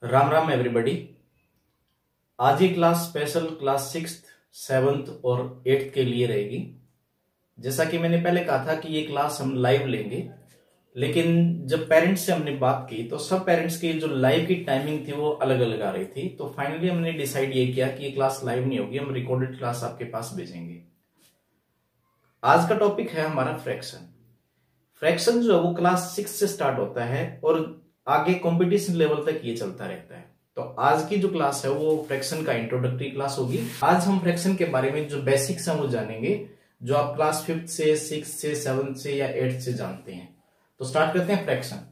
Ram Ram everybody. आज ये class special class 6th, 7th और 8th के लिए रहेगी। जैसा कि मैंने पहले कहा था कि ये क्लास हम लाइव लेंगे, लेकिन जब पेरेंट्स से हमने बात की तो सब पेरेंट्स की जो लाइव की टाइमिंग थी वो अलग अलग आ रही थी। तो फाइनली हमने डिसाइड ये किया कि ये क्लास लाइव नहीं होगी, हम रिकॉर्डेड क्लास आपके पास भेजेंगे। आज का टॉपिक है हमारा फ्रैक्शन। फ्रैक्शन जो है वो क्लास 6 से स्टार्ट होता है और आगे कंपटीशन लेवल तक ये चलता रहता है। तो आज की जो क्लास है वो फ्रैक्शन का इंट्रोडक्टरी क्लास होगी। आज हम फ्रैक्शन के बारे में जो बेसिक्स हैं वो जानेंगे, जो आप क्लास 5th से 6th से 7th से या 8th से जानते हैं। तो स्टार्ट करते हैं फ्रैक्शन।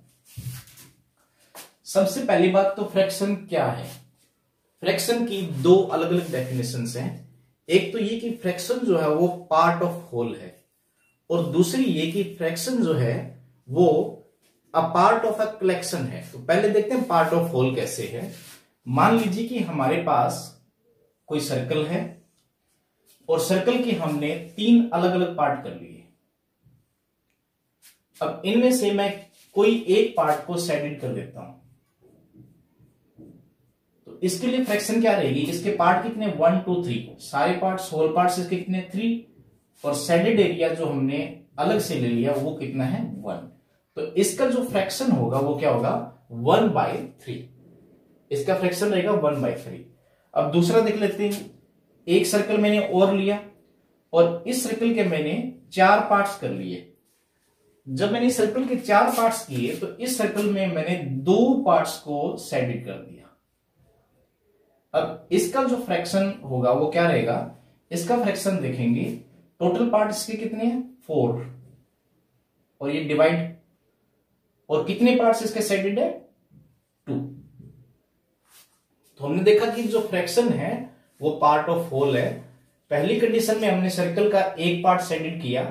सबसे पहली बात तो फ्रैक्शन क्या है। फ्रैक्शन की दो अलग अलग डेफिनेशंस हैं। एक तो ये कि फ्रैक्शन जो है वो पार्ट ऑफ होल है, और दूसरी ये कि फ्रैक्शन जो है वो अ पार्ट ऑफ अ कलेक्शन है। तो पहले देखते हैं पार्ट ऑफ होल कैसे है। मान लीजिए कि हमारे पास कोई सर्कल है और सर्कल के हमने 3 अलग अलग पार्ट कर लिए। अब इनमें से मैं कोई एक पार्ट को शेडेड कर देता हूं, तो इसके लिए फ्रैक्शन क्या रहेगी। इसके पार्ट कितने 1 2 3, सारे पार्ट्स होल पार्ट्स इसके कितने 3, और शेडेड एरिया जो हमने अलग से ले लिया वो कितना है 1। तो इसका जो फ्रैक्शन होगा वो क्या होगा 1/3। इसका फ्रैक्शन रहेगा 1/3। अब दूसरा देख लेते हैं। एक सर्कल मैंने और लिया और इस सर्कल के मैंने 4 पार्ट्स कर लिए। जब मैंने सर्कल के 4 पार्ट्स किए तो इस सर्कल में मैंने 2 पार्ट्स को शेडेड कर दिया। अब इसका जो फ्रैक्शन होगा वो क्या रहेगा। इसका फ्रैक्शन देखेंगे, टोटल पार्ट इसके कितने हैं 4, और ये डिवाइड, और कितने पार्ट्स इसके शेडेड है 2। तो हमने देखा कि जो फ्रैक्शन है वो पार्ट ऑफ होल है। पहली कंडीशन में हमने सर्कल का एक पार्ट शेडेड किया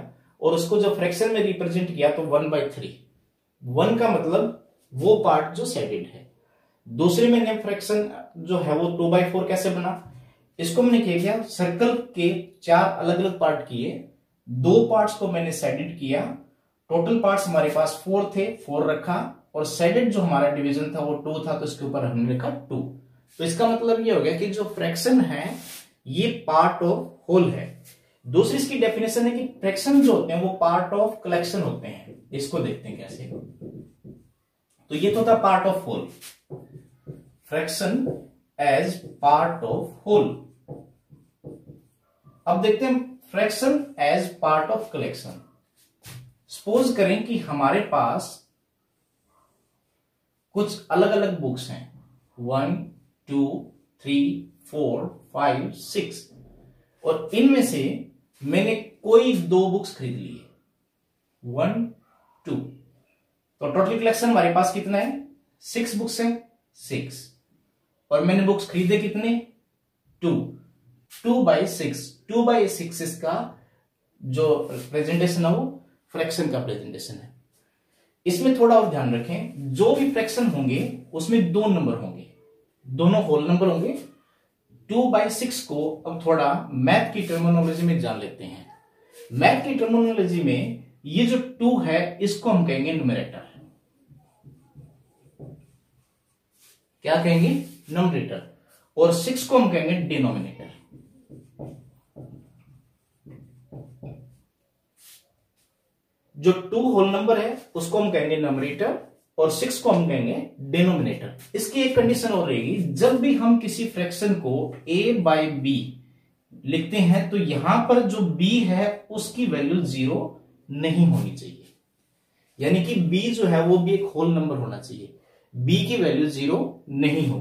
और उसको जब फ्रैक्शन में रिप्रेजेंट किया तो 1/3। 1 का मतलब वो पार्ट जो शेडेड है। दूसरे में फ्रैक्शन जो है वो 2/4 कैसे बना। इसको मैंने किया सर्कल के 4 अलग अलग पार्ट किए, 2 पार्ट्स को मैंने शेडेड किया, टोटल पार्ट्स हमारे पास 4 थे, 4 रखा, और शेडेड जो हमारा डिवीजन था वो 2 था, तो इसके ऊपर हमने लिखा 2। तो इसका मतलब ये हो गया कि जो फ्रैक्शन है ये पार्ट ऑफ होल है। दूसरी इसकी डेफिनेशन है कि फ्रैक्शन जो होते हैं वो पार्ट ऑफ कलेक्शन होते हैं। इसको देखते हैं कैसे। तो ये तो था part of whole, fraction as part of whole. अब देखते हैं fraction as part of collection. Suppose करें कि हमारे पास कुछ अलग अलग बुक्स हैं 1 2 3 4 5 6, और इनमें से मैंने कोई 2 बुक्स खरीद ली 1 2। तो टोटल कलेक्शन हमारे पास कितना है 6 बुक्स हैं 6, और मैंने बुक्स खरीदे कितने 2। 2/6, 2/6 इसका जो प्रेजेंटेशन है वो फ्रैक्शन का प्रेजेंटेशन है। इसमें थोड़ा और ध्यान रखें, जो भी फ्रैक्शन होंगे उसमें 2 नंबर होंगे, दोनों होल नंबर होंगे। 2/6 को अब थोड़ा मैथ की टर्मिनोलॉजी में जान लेते हैं। मैथ की टर्मिनोलॉजी में ये जो 2 है इसको हम कहेंगे न्यूमरेटर। क्या कहेंगे न्यूमरेटर, और 6 को हम कहेंगे डिनोमिनेटर। जो 2 होल नंबर है उसको हम कहेंगे न्यूमरेटर और 6 को हम कहेंगे डिनोमिनेटर। इसकी एक कंडीशन और रहेगी, जब भी हम किसी फ्रैक्शन को a/b लिखते हैं तो यहां पर जो b है उसकी वैल्यू 0 नहीं होनी चाहिए। यानी कि b जो है वो भी एक होल नंबर होना चाहिए, b की वैल्यू 0 नहीं हो।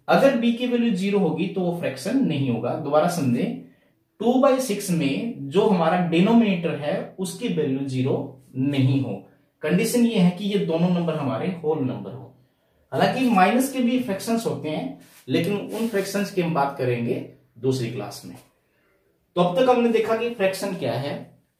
अगर b की वैल्यू 0 होगी तो वो फ्रैक्शन नहीं होगा। दोबारा समझें, 2/6 में जो हमारा डिनोमिनेटर है उसकी वैल्यू 0 नहीं हो। कंडीशन ये है कि ये दोनों नंबर हमारे होल नंबर हो। हालांकि माइनस के भी फ्रैक्शंस होते हैं, लेकिन उन फ्रैक्शंस की हम बात करेंगे दूसरी क्लास में। तो अब तक हमने देखा कि फ्रैक्शन क्या है।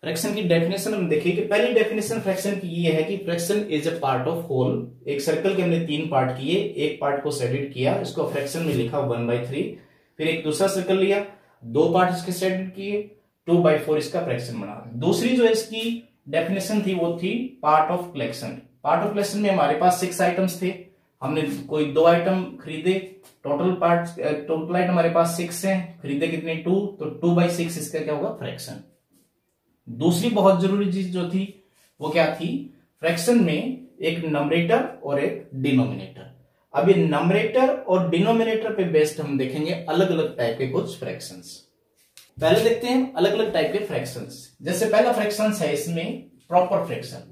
फ्रैक्शन की डेफिनेशन हम देखें कि पहली डेफिनेशन फ्रैक्शन की ये है कि fraction is a part of whole. एक सर्कल के हमने 3 पार्ट किए, एक पार्ट को शेडेड किया, इसको फ्रैक्शन में लिखा 1/3। फिर एक दूसरा सर्कल लिया, 2 पार्ट इसके शेडेड किए, 2/4 इसका फ्रैक्शन बना। दूसरी जो इसकी डेफिनेशन थी वो थी part of collection. Part of collection में हमारे पास 6 आइटम्स थे, हमने कोई 2 आइटम खरीदे, टोटल आइटम हमारे पास 6 हैं, खरीदे कितने 2, तो 2/6 इसका क्या होगा फ्रैक्शन। दूसरी बहुत जरूरी चीज जो थी वो क्या थी, फ्रैक्शन में एक नंबरेटर और एक डिनोमिनेटर। अब ये नंबरेटर और डिनोमिनेटर पे बेस्ड हम देखेंगे अलग अलग टाइप के कुछ फ्रैक्शंस। पहले देखते हैं अलग अलग टाइप के फ्रैक्शंस। जैसे पहला फ्रैक्शन है इसमें प्रॉपर फ्रैक्शन,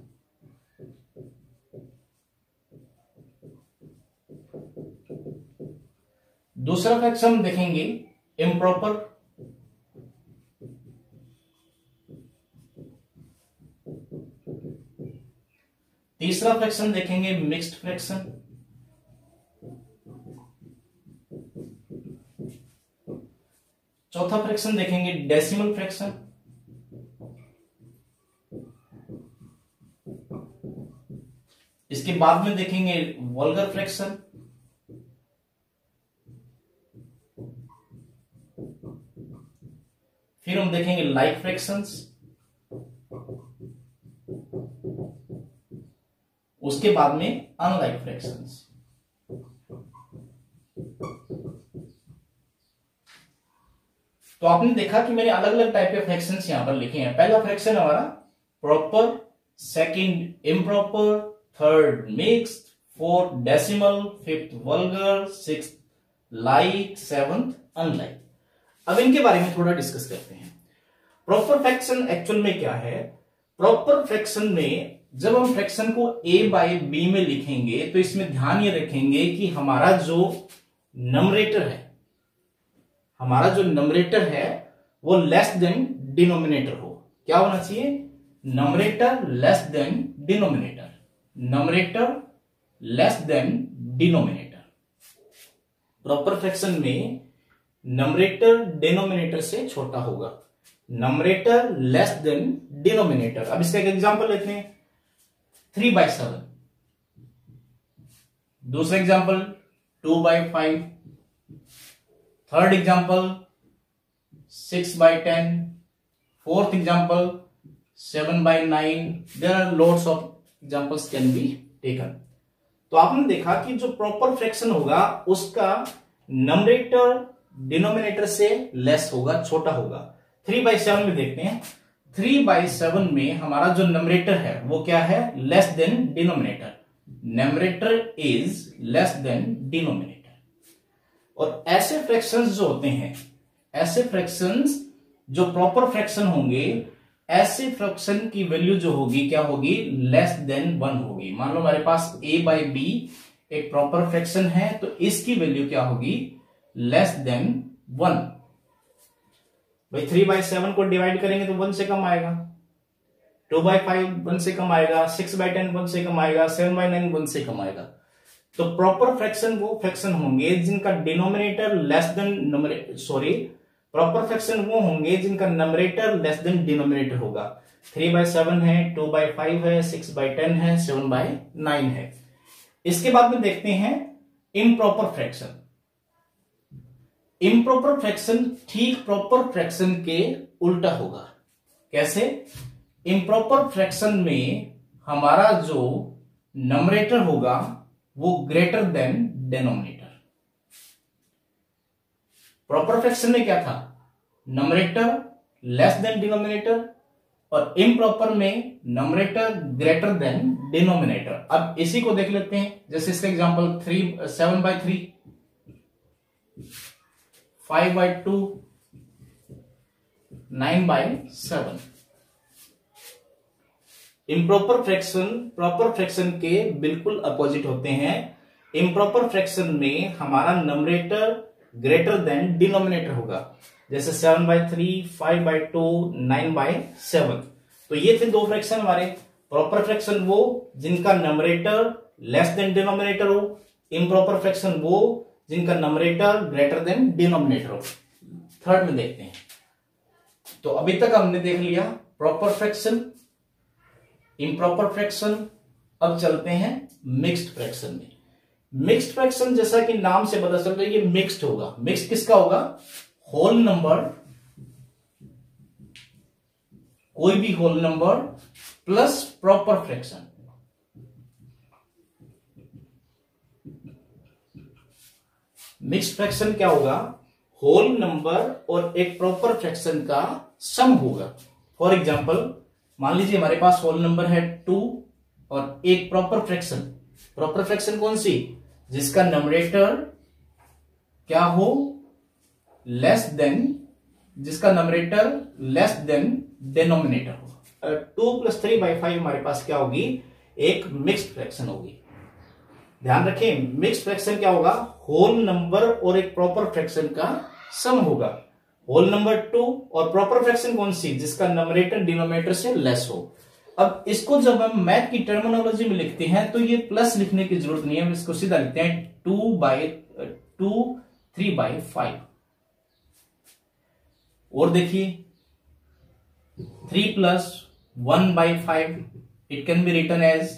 दूसरा फ्रैक्शन देखेंगे इम्प्रॉपर, तीसरा फ्रैक्शन देखेंगे मिक्स्ड फ्रैक्शन, चौथा फ्रैक्शन देखेंगे डेसिमल फ्रैक्शन, इसके बाद में देखेंगे वल्गर फ्रैक्शन, फिर हम देखेंगे लाइक फ्रैक्शंस, उसके बाद में अनलाइक फ्रैक्शंस। तो आपने देखा कि मैंने अलग अलग टाइप के फ्रैक्शंस यहां पर लिखे हैं। पहला फ्रैक्शन हमारा proper, second improper, third mixed, fourth decimal, fifth vulgar, sixth like, seventh unlike. अब इनके बारे में थोड़ा डिस्कस करते हैं। प्रॉपर फ्रैक्शन एक्चुअल में क्या है? प्रॉपर फ्रैक्शन में जब हम फ्रैक्शन को a/b में लिखेंगे तो इसमें ध्यान ये रखेंगे कि हमारा जो नंबरेटर है वो लेस देन डिनोमिनेटर हो। क्या होना चाहिए? Numerator less than denominator, numerator less than denominator. Proper fraction में नंबरेटर डिनोमिनेटर से छोटा होगा, नंबरेटर लेस देन डिनोमिनेटर। अब इसका एक एग्जांपल लेते हैं, 3/7, दूसरा example 2/5, third example 6/10, fourth example 7/9। There are lots of examples can be taken. तो आपने देखा कि जो प्रॉपर फ्रैक्शन होगा उसका नंबरेटर डिनोमिनेटर से लेस होगा, छोटा होगा। 3/7 में देखते हैं, 3/7 में हमारा जो नंबरेटर है वो क्या है? Less than denominator, numerator is less than denominator. और ऐसे फ्रैक्शंस जो होते हैं, ऐसे फ्रैक्शंस जो प्रॉपर फ्रैक्शन होंगे, ऐसे फ्रैक्शन की वैल्यू जो होगी क्या होगी? लेस देन 1 होगी। मान लो हमारे पास a/b एक प्रॉपर फ्रैक्शन है तो इसकी वैल्यू क्या होगी? Less than 1। भाई 3/7 को डिवाइड करेंगे तो 1 से कम आएगा, 2/5 1 से कम आएगा, 6/10 1 से कम आएगा, 7/9 1 से कम आएगा। तो प्रॉपर फ्रैक्शन वो फ्रैक्शन होंगे जिनका denominator less than proper fraction वो होंगे जिनका नंबरेटर लेस देन डिनोमिनेटर होगा। 3/7 है, 2/5 है, 6/10 है, 7/9 है। इसके बाद में देखते हैं इम्प्रॉपर फ्रैक्शन। इम्प्रॉपर फ्रैक्शन ठीक प्रॉपर फ्रैक्शन के उल्टा होगा। कैसे? इम्प्रॉपर फ्रैक्शन में हमारा जो नंबरेटर होगा वो greater than denominator. Proper fraction में क्या था? नंबरेटर लेस देन डिनोमिनेटर, और इम्प्रॉपर में नंबरेटर ग्रेटर देन डिनोमिनेटर। अब इसी को देख लेते हैं, जैसे इसका example 7/3, 5/2, 9/7। Improper fraction proper fraction के बिल्कुल अपोजिट होते हैं। इम्प्रॉपर फ्रैक्शन में हमारा नंबरेटर ग्रेटर देन डिनोमिनेटर होगा, जैसे 7/3, 5/2, 9/7। तो ये थे दो फ्रैक्शन हमारे। प्रॉपर फ्रैक्शन वो जिनका नंबरेटर लेस देन डिनोमिनेटर हो, इम्प्रॉपर फ्रैक्शन वो जिनका नंबरेटर ग्रेटर देन डिनोमिनेटर हो। थर्ड में देखते हैं। तो अभी तक हमने देख लिया प्रॉपर फ्रैक्शन, इम्प्रॉपर फ्रैक्शन। अब चलते हैं मिक्स्ड फ्रैक्शन में। मिक्स्ड फ्रैक्शन जैसा कि नाम से पता चलता है ये मिक्स्ड होगा। मिक्स्ड किसका होगा? होल नंबर, कोई भी whole number plus proper fraction. Mixed fraction क्या होगा, होल नंबर और एक प्रॉपर फ्रैक्शन का सम होगा। फॉर एग्जाम्पल मान लीजिए हमारे पास होल नंबर है 2 और एक प्रॉपर फ्रैक्शन। प्रॉपर फ्रैक्शन कौन सी, जिसका नंबरेटर क्या हो, लेस देन, जिसका नंबरेटर लेस देन डिनोमिनेटर हो। 2 + 3/5 हमारे पास क्या होगी, एक मिक्स्ड फ्रैक्शन होगी। ध्यान रखें, मिक्स्ड फ्रैक्शन क्या होगा, होल नंबर और एक प्रॉपर फ्रैक्शन का सम होगा। होल नंबर 2 और प्रॉपर फ्रैक्शन कौन सी, जिसका नंबरेटर डिनोमिनेटर से लेस हो। अब इसको जब हम मैथ की टर्मिनोलॉजी में लिखते हैं तो ये प्लस लिखने की जरूरत नहीं है, हम इसको सीधा लिखते हैं 2 3/5। और देखिए 3 + 1/5 it can be written as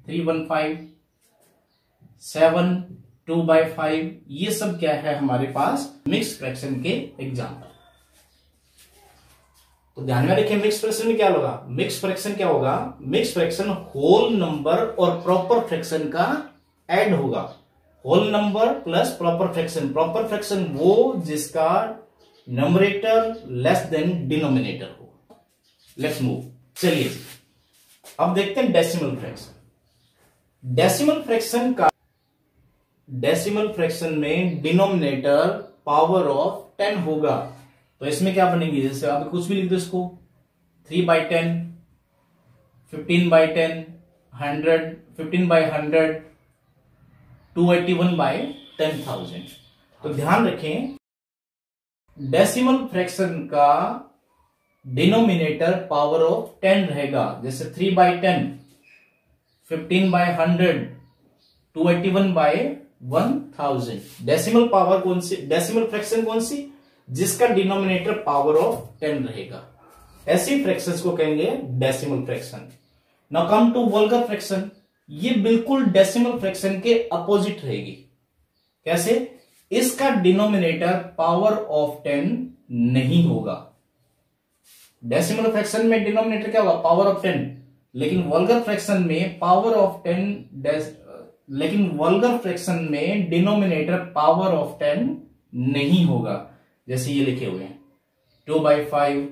3/15। 7 2/5, ये सब क्या है हमारे पास मिक्स्ड फ्रैक्शन के एग्जाम्पल। तो ध्यान में रखें, मिक्स्ड फ्रैक्शन में क्या होगा, मिक्स्ड फ्रैक्शन क्या होगा, मिक्स्ड फ्रैक्शन होल नंबर और प्रॉपर फ्रैक्शन का ऐड होगा। Whole number plus proper fraction. Proper fraction वो जिसका नंबरेटर लेस देन डिनोमिनेटर हो। लेट्स मूव, चलिए अब देखते हैं डेसिमल फ्रैक्शन। डेसिमल फ्रैक्शन में डिनोमिनेटर पावर ऑफ 10 होगा। तो इसमें क्या बनेगी, जैसे आप कुछ भी लिख दो इसको, 3/10, 15/10, 100, 15/100, 281/10,000। तो ध्यान रखें, डेसिमल फ्रैक्शन का डिनोमिनेटर पावर ऑफ 10 रहेगा। जैसे 3/10, 15/100, 281/1000। डेसिमल पावर कौन सी, डेसिमल फ्रैक्शन कौन सी, जिसका डिनोमिनेटर पावर ऑफ 10 रहेगा। ऐसी फ्रैक्शंस को कहेंगे decimal fraction. Now come to vulgar fraction. ये बिल्कुल डेसिमल फ्रैक्शन के अपोजिट रहेगी। कैसे, इसका डिनोमिनेटर पावर ऑफ 10 नहीं होगा। डेसिमल फ्रैक्शन में डिनोमिनेटर क्या होगा, पावर ऑफ 10, लेकिन वल्गर फ्रैक्शन में पावर ऑफ 10, लेकिन वल्गर फ्रैक्शन में डिनोमिनेटर पावर ऑफ 10 नहीं होगा। जैसे ये लिखे हुए हैं 2/5,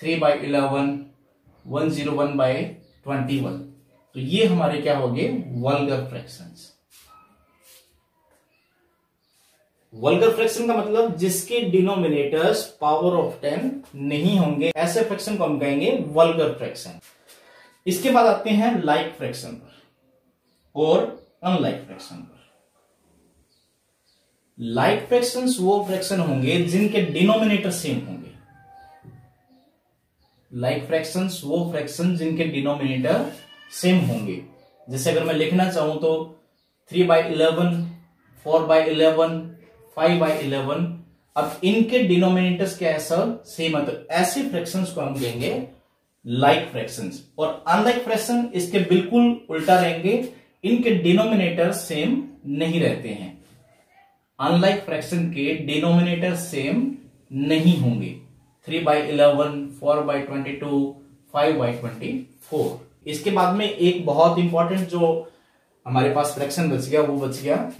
3/11, 101/21। तो ये हमारे क्या हो गए, वल्गर फ्रैक्शंस। वल्गर फ्रैक्शन का मतलब जिसके डिनोमिनेटर्स पावर ऑफ 10 नहीं होंगे, ऐसे फ्रैक्शन को हम कहेंगे वल्गर फ्रैक्शन। इसके बाद आते हैं लाइक फ्रैक्शन पर और अनलाइक फ्रैक्शन पर। लाइक फ्रैक्शंस वो फ्रैक्शन होंगे जिनके डिनोमिनेटर सेम होंगे। लाइक फ्रैक्शंस वो फ्रैक्शन जिनके डिनोमिनेटर सेम होंगे। जैसे अगर मैं लिखना चाहूं तो 3/11, 4/11, 5/11। अब इनके डिनोमिनेटर्स क्या है सर, सेम है। तो ऐसे फ्रैक्शंस को हम कहेंगे लाइक फ्रैक्शंस। और अनलाइक फ्रैक्शन इसके बिल्कुल उल्टा रहेंगे, इनके डिनोमिनेटर सेम नहीं रहते हैं। अनलाइक फ्रैक्शन के डिनोमिनेटर सेम नहीं होंगे। 3/11, 4/22, 5/24। इसके बाद में एक बहुत इंपॉर्टेंट जो हमारे पास फ्रैक्शन बच गया, वो बच गया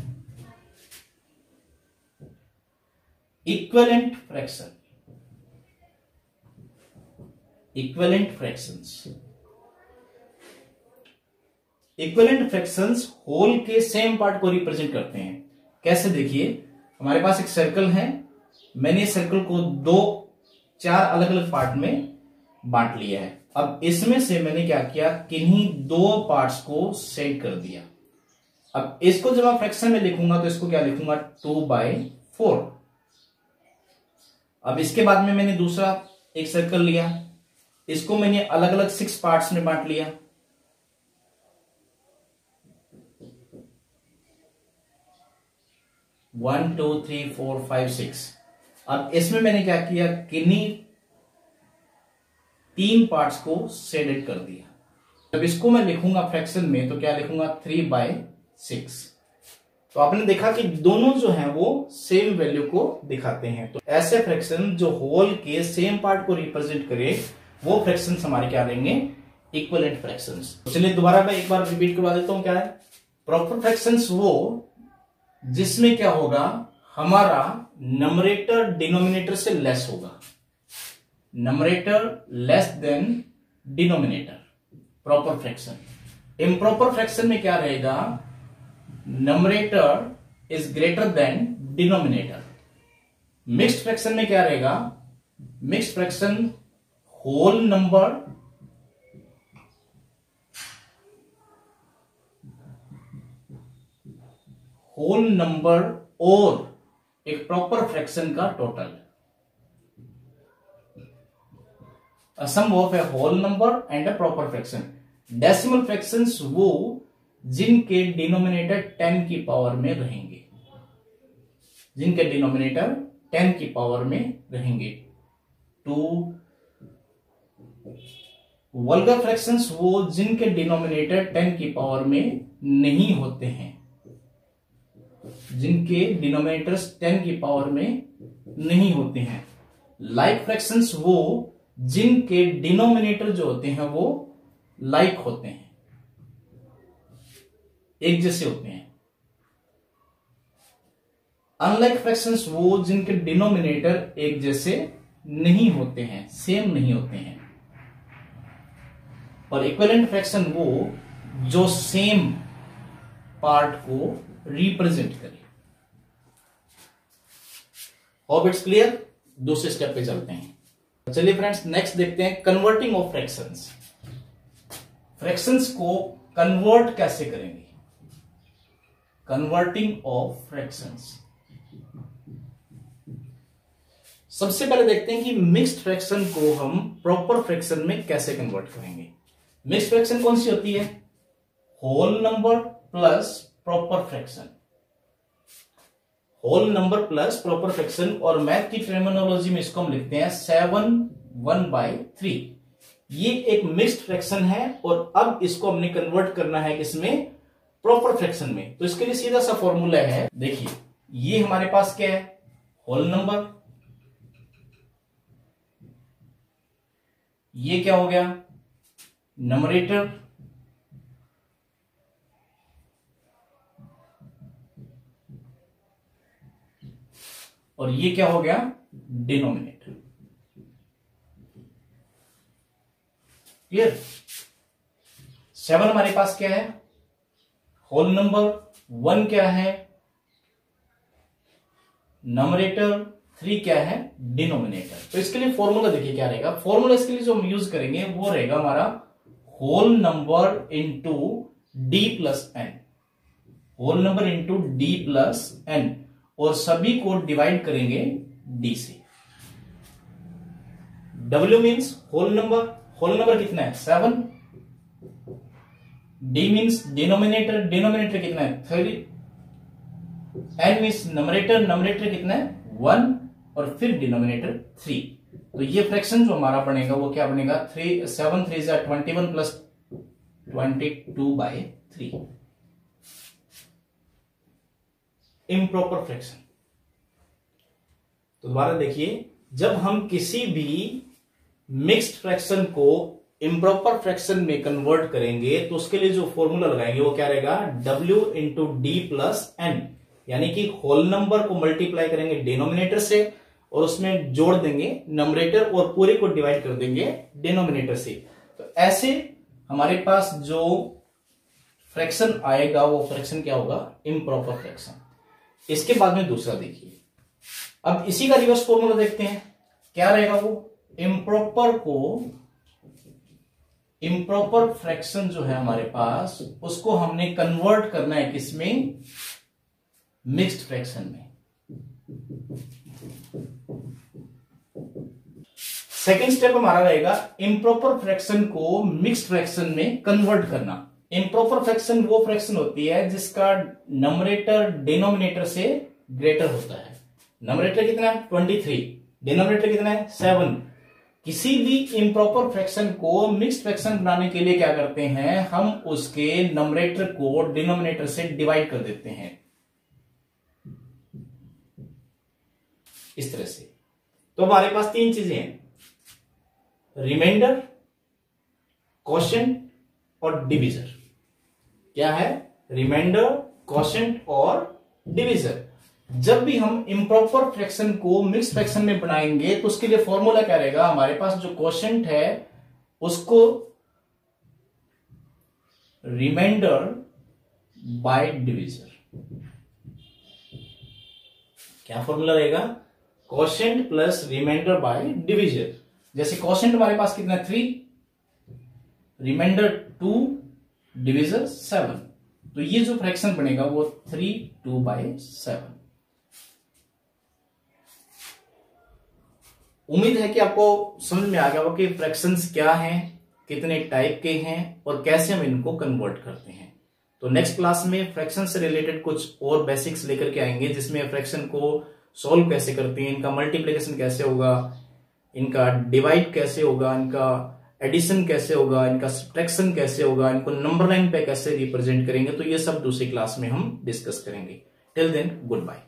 equivalent fraction. Equivalent fractions, equivalent fractions whole के सेम पार्ट को रिप्रेजेंट करते हैं। कैसे, देखिए हमारे पास एक सर्कल है, मैंने इस सर्कल को 4 अलग अलग पार्ट में बांट लिया है। अब इसमें से मैंने क्या किया, किन्हीं 2 पार्ट्स को सेट कर दिया। अब इसको जब मैं फ्रैक्शन में लिखूंगा तो इसको क्या लिखूंगा, 2/4। अब इसके बाद में मैंने दूसरा एक सर्कल लिया, इसको मैंने अलग अलग 6 पार्ट्स में बांट लिया। वन, 2, 3, 4, 5, 6। अब इसमें मैंने क्या किया, किन्हीं 3 पार्ट्स को शेडेड कर दिया। जब इसको मैं लिखूंगा फ्रैक्शन में तो क्या लिखूंगा, 3/6। तो आपने देखा कि दोनों जो हैं वो सेम वैल्यू को दिखाते हैं। तो ऐसे फ्रैक्शन जो होल के सेम पार्ट को रिप्रेजेंट करे, वो फ्रैक्शंस हमारे क्या रहेंगे, इक्विवेलेंट फ्रैक्शंस। तो चलिए दोबारा मैं एक बार रिपीट करवा देता हूं, क्या है, प्रॉपर फ्रैक्शंस वो जिसमें क्या होगा, हमारा नमरेटर डिनोमिनेटर से लेस होगा, numerator less than denominator, proper fraction. Improper fraction में क्या रहेगा, numerator is greater than denominator. Mixed fraction में क्या रहेगा, मिक्स्ड फ्रैक्शन होल नंबर और एक प्रॉपर फ्रैक्शन का total. A sum of a whole number and a proper fraction। Decimal fractions वो जिनके डिनोमिनेटर 10 की पावर में रहेंगे, जिनके डिनोमिनेटर 10 की पावर में रहेंगे। टू वल्गर फ्रैक्शंस वो जिनके डिनोमिनेटर 10 की पावर में नहीं होते हैं, जिनके डिनोमिनेटर्स 10 की पावर में नहीं होते हैं। लाइक फ्रैक्शंस वो जिनके डिनोमिनेटर जो होते हैं वो लाइक होते हैं, एक जैसे होते हैं। अनलाइक फ्रैक्शंस वो जिनके डिनोमिनेटर एक जैसे नहीं होते हैं, सेम नहीं होते हैं। और इक्विवेलेंट फ्रैक्शन वो जो सेम पार्ट को रिप्रेजेंट करे। Hope it's clear. दूसरे स्टेप पे चलते हैं। चलिए फ्रेंड्स, नेक्स्ट देखते हैं कन्वर्टिंग ऑफ फ्रैक्शंस। फ्रैक्शंस को कन्वर्ट कैसे करेंगे, कन्वर्टिंग ऑफ फ्रैक्शंस। सबसे पहले देखते हैं कि मिक्स्ड फ्रैक्शन को हम प्रॉपर फ्रैक्शन में कैसे कन्वर्ट करेंगे। मिक्स्ड फ्रैक्शन कौन सी होती है, whole number plus proper fraction, whole number plus proper fraction. और मैथ की टर्मिनोलॉजी में इसको हम लिखते हैं 7/1/3। ये एक मिक्स्ड फ्रैक्शन है और अब इसको हमने कन्वर्ट करना है किसमें, प्रॉपर फ्रैक्शन में। तो इसके लिए सीधा सा फॉर्मूला है, देखिए ये हमारे पास क्या है, होल नंबर, ये क्या हो गया, नंबरेटर, और ये क्या हो गया, डिनोमिनेटर। क्लियर। 7 हमारे पास क्या है, होल नंबर, 1 क्या है, नंबरेटर, 3 क्या है, डिनोमिनेटर। तो इसके लिए फॉर्मूला देखिए क्या रहेगा। फॉर्मूला इसके लिए जो हम यूज करेंगे वो रहेगा हमारा whole number into D plus N, whole number into D plus N, और सभी को डिवाइड करेंगे डी से। W means whole number, whole number कितना है 7, D मीन्स डिनोमिनेटर, डिनोमिनेटर कितना है 30, N मीन्स नंबरेटर, नंबरेटर कितना है 1, और फिर डिनोमिनेटर 3। तो ये फ्रैक्शन जो हमारा बनेगा वो क्या बनेगा, 7 3 21 प्लस 22/3। Improper fraction. तो दोबारा देखिए, जब हम किसी भी मिक्स्ड फ्रैक्शन को इम्प्रॉपर फ्रैक्शन में कन्वर्ट करेंगे तो उसके लिए जो फॉर्मूला लगाएंगे वो क्या रहेगा, W into D plus N, यानी कि होल नंबर को मल्टीप्लाई करेंगे डिनोमिनेटर से और उसमें जोड़ देंगे नंबरेटर और पूरे को डिवाइड कर देंगे डिनोमिनेटर से। तो ऐसे हमारे पास जो फ्रैक्शन आएगा वो फ्रैक्शन क्या होगा, इम्प्रॉपर फ्रैक्शन। इसके बाद में दूसरा देखिए, अब इसी का रिवर्स फॉर्मूला देखते हैं क्या रहेगा वो, इम्प्रॉपर फ्रैक्शन जो है हमारे पास उसको हमने कन्वर्ट करना है किसमें, मिक्स्ड फ्रैक्शन में। सेकेंड स्टेप हमारा रहेगा इम्प्रॉपर फ्रैक्शन को मिक्स्ड फ्रैक्शन में कन्वर्ट करना। इम्प्रॉपर फ्रैक्शन वो फ्रैक्शन होती है जिसका नंबरेटर डिनोमिनेटर से ग्रेटर होता है। नंबरेटर कितना है 23, डिनोमिनेटर कितना है 7। किसी भी इम्प्रॉपर फ्रैक्शन को मिक्स्ड फ्रैक्शन बनाने के लिए क्या करते हैं, हम उसके नंबरेटर को डिनोमिनेटर से डिवाइड कर देते हैं इस तरह से। तो हमारे पास 3 चीजें हैं, रिमाइंडर, क्वोशिएंट और डिविजर। क्या है, रिमाइंडर, क्वोशिएंट और डिविजर। जब भी हम इम्प्रॉपर फ्रैक्शन को मिक्स फ्रैक्शन में बनाएंगे तो उसके लिए फॉर्मूला क्या रहेगा, हमारे पास जो क्वोशिएंट है उसको रिमाइंडर बाय डिविजर, क्या फॉर्मूला रहेगा, quotient plus remainder by divisor. जैसे क्वोशिएंट हमारे पास कितना 3, रिमाइंडर 2, डिविजर 7, तो ये जो फ्रैक्शन बनेगा वो 3/2/7। उम्मीद है कि आपको समझ में आ गया होगा कि फ्रैक्शंस क्या हैं, कितने टाइप के हैं और कैसे हम इनको कन्वर्ट करते हैं। तो नेक्स्ट क्लास में फ्रैक्शन से रिलेटेड कुछ और बेसिक्स लेकर के आएंगे, जिसमें फ्रैक्शन को सॉल्व कैसे करते हैं, इनका मल्टीप्लिकेशन कैसे होगा, इनका डिवाइड कैसे होगा, इनका एडिशन कैसे होगा, इनका सब्ट्रैक्शन कैसे होगा, इनको नंबर लाइन पे कैसे रिप्रेजेंट करेंगे, तो ये सब दूसरी क्लास में हम डिस्कस करेंगे। Till then good bye.